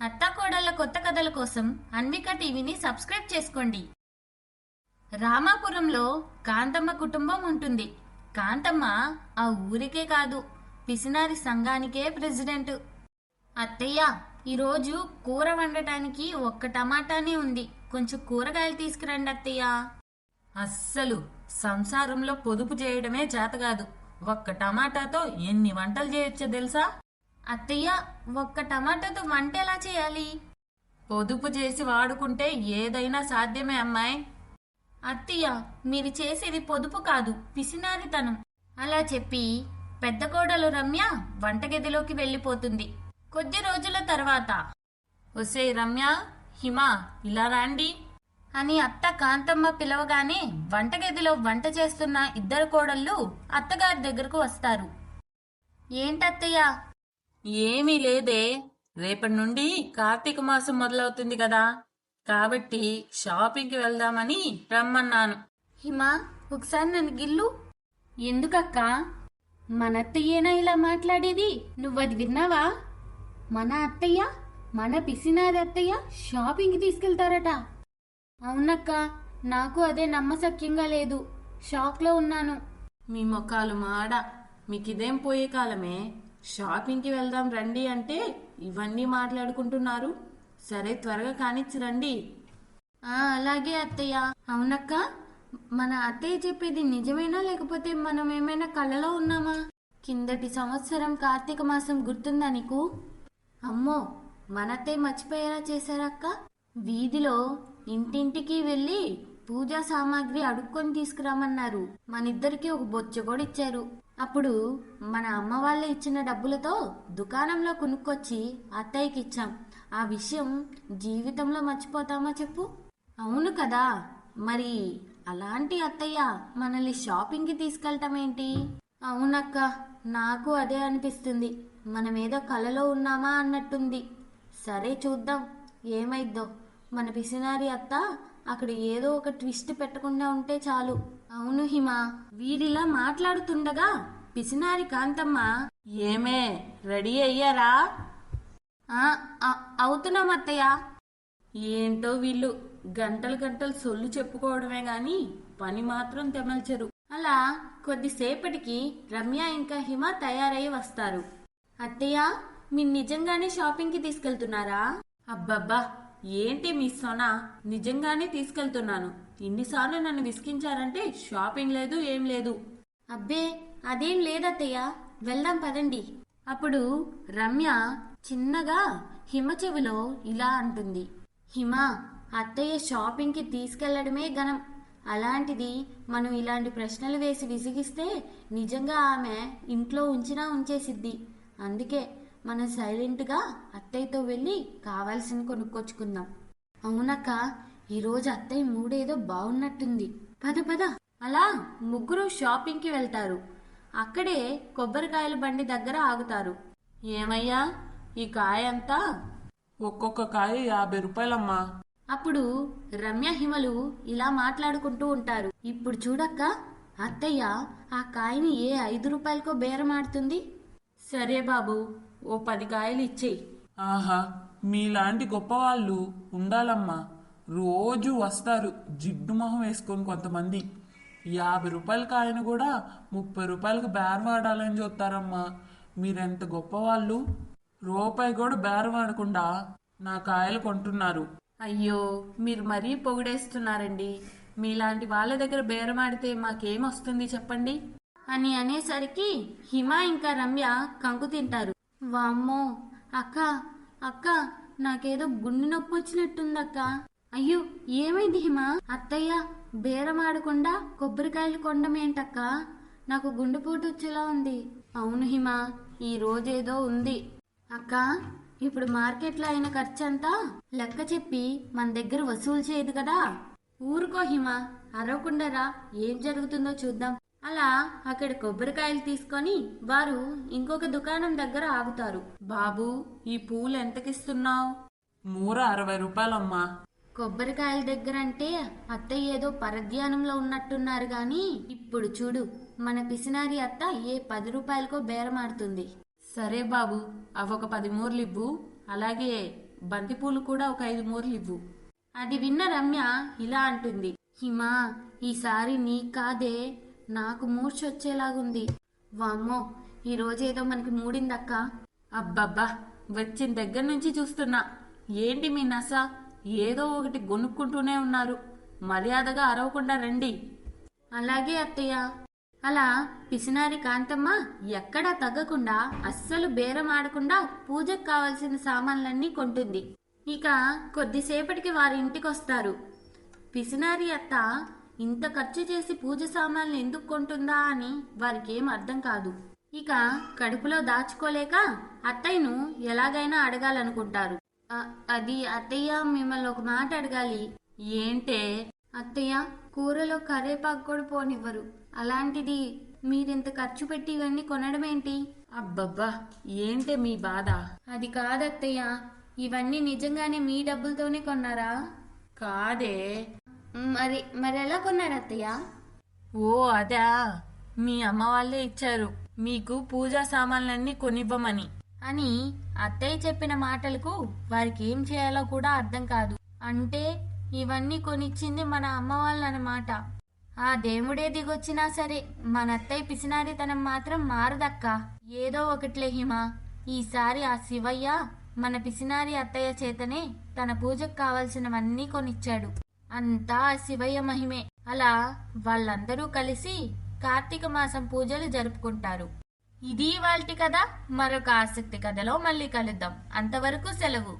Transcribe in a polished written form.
అత్తాకోడళ్ళ కొత్త కథల కోసం అన్విక టీవీని సబ్స్క్రైబ్ చేసుకోండి. రామాపురంలో కాంతమ్మ కుటుంబం ఉంటుంది. కాంతమ్మ ఆ ఊరికే కాదు, పిసినారి సంఘానికే ప్రెసిడెంట్. అత్తయ్య, ఈరోజు కూర వండటానికి ఒక్క టమాటానే ఉంది, కొంచెం కూరగాయలు తీసుకురండి అత్తయ్య. అస్సలు సంసారంలో పొదుపు చేయడమే చేతకాదు. ఒక్క టమాటాతో ఎన్ని వంటలు చేయొచ్చో తెలుసా? అత్తయ్య, ఒక్క టమాటాతో వంట ఎలా చేయాలి? పొదుపు చేసి వాడుకుంటే ఏదైనా సాధ్యమే అమ్మాయి. అత్తయ్య, మీరు చేసేది పొదుపు కాదు, పిసినారితనం. అలా చెప్పి పెద్ద కోడలు రమ్య వంటగదిలోకి వెళ్ళిపోతుంది. కొద్ది రోజుల తర్వాత, ఒసే రమ్య, హిమ, ఇలా రండి అని అత్త కాంతమ్మ పిలవగానే వంటగదిలో వంట చేస్తున్న ఇద్దరు కోడళ్ళు అత్తగారి దగ్గరకు వస్తారు. ఏంటత్తయ్య? ఏమీ లేదే, రేపటి నుండి కార్తీక మాసం మొదలవుతుంది కదా, కాబట్టి షాపింగ్కి వెళ్దామని రమ్మన్నాను. హిమ, ఒకసారి నన్ను గిల్లు. ఎందుకక్క? మన అత్తయ్యేనా ఇలా మాట్లాడేది? నువ్వది విన్నావా? మన అత్తయ్య, మన పిసినారి అత్తయ్య షాపింగ్కి తీసుకెళ్తారట. అవునక్క, నాకు అదే నమ్మశక్యంగా లేదు, షాక్లో ఉన్నాను. మీ మొక్కలు మాడ, మీకిదేం పోయే కాలమే? షాపింగ్కి వెళ్దాం రండి అంటే ఇవన్నీ మాట్లాడుకుంటున్నారు. సరే, త్వరగా కానిచ్చి రండి. అలాగే అత్తయ్య. అవునక్క, మన అత్తయ్య చెప్పేది నిజమేనా, లేకపోతే మనం ఏమైనా కళ్ళలో ఉన్నామా? కిందటి సంవత్సరం కార్తీక మాసం గుర్తుందా నీకు? అమ్మో, మన అత్తయ్య మర్చిపోయేలా చేశారక్క. వీధిలో ఇంటింటికి వెళ్ళి పూజా సామాగ్రి అడుక్కొని తీసుకురామన్నారు. మనిద్దరికి ఒక బొచ్చ కూడా ఇచ్చారు. అప్పుడు మన అమ్మ వాళ్ళే ఇచ్చిన డబ్బులతో దుకాణంలో కొనుక్కొచ్చి అత్తయ్యకి ఇచ్చాం. ఆ విషయం జీవితంలో మర్చిపోతామా చెప్పు? అవును కదా, మరి అలాంటి అత్తయ్య మనల్ని షాపింగ్కి తీసుకెళ్ళటం ఏంటి? అవునక్క, నాకు అదే అనిపిస్తుంది. మనమేదో కలలో ఉన్నామా అన్నట్టుంది. సరే, చూద్దాం ఏమైద్దో. మన పిసినారి అత్త అక్కడ ఏదో ఒక ట్విస్ట్ పెట్టకుండా ఉంటే చాలు. అవును హిమ, వీరిలా మాట్లాడుతుండగా పిసినారి కాంతమ్మ, ఏమే, రెడీ అయ్యారా? అవుతున్నాం అత్తయ్య. ఏంటో వీళ్ళు గంటలు గంటలు సొల్లు చెప్పుకోవడమే గాని పని మాత్రం తెమల్చరు. అలా కొద్దిసేపటికి రమ్య ఇంకా హిమ తయారై వస్తారు. అత్తయ్య, మీరు నిజంగానే షాపింగ్కి తీసుకెళ్తున్నారా? అబ్బబ్బా, ఏంటి మీ సొనా, నిజంగానే తీసుకెళ్తున్నాను. ఇన్నిసార్లు నన్ను విసిగించారంటే షాపింగ్ లేదు, ఏం లేదు. అబ్బే, అదేం లేదత్తయ్య, వెళ్దాం పదండి. అప్పుడు రమ్య చిన్నగా హిమ చెవిలో ఇలా అంటుంది. హిమ, అత్తయ్య షాపింగ్కి తీసుకెళ్లడమే ఘనం. అలాంటిది మనం ఇలాంటి ప్రశ్నలు వేసి విసిగిస్తే నిజంగా ఆమె ఇంట్లో ఉంచినా ఉంచేసిద్ది. అందుకే మనం సైలెంట్గా అత్తయ్యతో వెళ్ళి కావాల్సిన కొనుక్కొచ్చుకుందాం. అవునక్క, ఈరోజు అత్తయ్య మూడేదో బాగున్నట్టుంది. పద పద. అలా ముగ్గురు షాపింగ్కి వెళ్తారు. అక్కడే కొబ్బరికాయల బండి దగ్గర ఆగుతారు. ఏమయ్యా, ఈ కాయ అంతా? ఒక్కొక్క కాయ 50 రూపాయలమ్మా. అప్పుడు రమ్య హిమలు ఇలా మాట్లాడుకుంటూ ఉంటారు. ఇప్పుడు చూడక్క, అత్తయ్య ఆ కాయని ఏ 5 రూపాయలకో బేరమాడుతుంది. సరే బాబు, ఓ 10 కాయలు ఇచ్చేయి. ఆహా, మీలాంటి గొప్పవాళ్ళు ఉండాలమ్మా. రోజు వస్తారు జిడ్డు మొహం వేసుకొని కొంతమంది. 50 రూపాయల కాయను కూడా 30 రూపాయలకు బేరం ఆడాలని చూస్తారమ్మా. మీరెంత గొప్పవాళ్ళు! రూపాయి కూడా బేరం ఆడకుండా నా కాయలు కొంటున్నారు. అయ్యో, మీరు మరీ పొగిడేస్తున్నారండి. మీలాంటి వాళ్ళ దగ్గర బేరమాడితే మాకేమొస్తుంది చెప్పండి అని అనేసరికి హిమ ఇంకా రమ్య కంకు తింటారు. వామ్మో, అక్క అక్క, నాకేదో గుండె నొప్పి వచ్చినట్టుందక్క. అయ్యో, ఏమైంది హిమ? అత్తయ్య బేరమాడకుండా కొబ్బరికాయలు కొండమేంటక్క? నాకు గుండెపోటు వచ్చేలా ఉంది. అవును హిమ, ఈ రోజేదో ఉంది అక్క. ఇప్పుడు మార్కెట్లో అయిన ఖర్చంతా లెక్క చెప్పి మన దగ్గర వసూలు చేయదు కదా. ఊరుకో హిమ, అరవకుండా రా, ఏం జరుగుతుందో చూద్దాం. అలా అక్కడ కొబ్బరికాయలు తీసుకొని వారు ఇంకొక దుకాణం దగ్గర ఆగుతారు. బాబు, ఈ పూలు ఎంతకిస్తున్నావు? మూర 60 రూపాయలమ్మా. కొబ్బరికాయల దగ్గర అంటే అత్తయ్య ఏదో పరధ్యానంలో ఉన్నట్టున్నారు గాని ఇప్పుడు చూడు, మన పిసినారి అత్త ఏ 10 రూపాయలకో బేరమాడుతుంది. సరే బాబు, అవొక 10 మూరలు ఇవ్వు. అలాగే బంతిపూలు కూడా ఒక 5 మూరలు ఇవ్వు. అది విన్న రమ్య ఇలా అంటుంది, హిమా ఈసారి నీకు కాదే, నాకు మూర్చొచ్చేలాగుంది. వామ్మో, ఈ రోజేదో మనకి మూడిందక్క. అబ్బబ్బా, వచ్చిన దగ్గర నుంచి చూస్తున్నా. ఏంటి మీ నస? ఏదో ఒకటి గొనుక్కుంటూనే ఉన్నారు. మర్యాదగా అరవకుండా రండి. అలాగే అత్తయ్య. అలా పిసినారి కాంతమ్మ ఎక్కడా తగ్గకుండా అస్సలు బేరం ఆడకుండా పూజకు కావలసిన సామాన్లన్నీ కొంటుంది. ఇక కొద్దిసేపటికి వారి ఇంటికొస్తారు. పిసినారి అత్త ఇంత ఖర్చు చేసి పూజ సామాన్లు ఎందుకు కొంటుందా అని వారికేం అర్థం కాదు. ఇక కడుపులో దాచుకోలేక అత్తయ్యను ఎలాగైనా అడగాలనుకుంటారు. అది అత్తయ్య, మిమ్మల్ని ఒక మాట అడగాలి. ఏంటే? అత్తయ్య, కూరలో కరేపాకు కూడా పోనివ్వరు, అలాంటిది మీరింత ఖర్చు పెట్టి ఇవన్నీ కొనడమేంటి? అబ్బబ్బా, ఏంటే మీ బాధ? అది కాదత్తయ్య, ఇవన్నీ నిజంగానే మీ డబ్బులతోనే కొన్నారా? కాదే. మరి ఎలా కొన్నారు అత్తయ్య? ఓ అదా, మీ అమ్మ వాళ్ళే ఇచ్చారు మీకు పూజా సామాన్లన్నీ కొనివ్వమని అని అత్తయ్య చెప్పిన మాటలకు వారికి ఏం చేయాలో కూడా అర్థం కాదు. అంటే ఇవన్నీ కొనిచ్చింది మన అమ్మ వాళ్ళనమాట. ఆ దేవుడే దిగొచ్చినా సరే మన అత్తయ్య పిసినారితనం మాత్రం మారదక్క. ఏదో ఒకట్లే హిమా, ఈసారి ఆ శివయ్య మన పిసినారి అత్తయ్య చేతనే తన పూజకు కావలసినవన్నీ కొనిచ్చాడు. అంతా ఆ శివయ్య మహిమే. అలా వాళ్ళందరూ కలిసి కార్తీక మాసం పూజలు జరుపుకుంటారు. ఇది ఇవాల్టి కథ. మరొక ఆసక్తి కథలో మళ్ళీ కలుద్దాం. అంతవరకు సెలవు.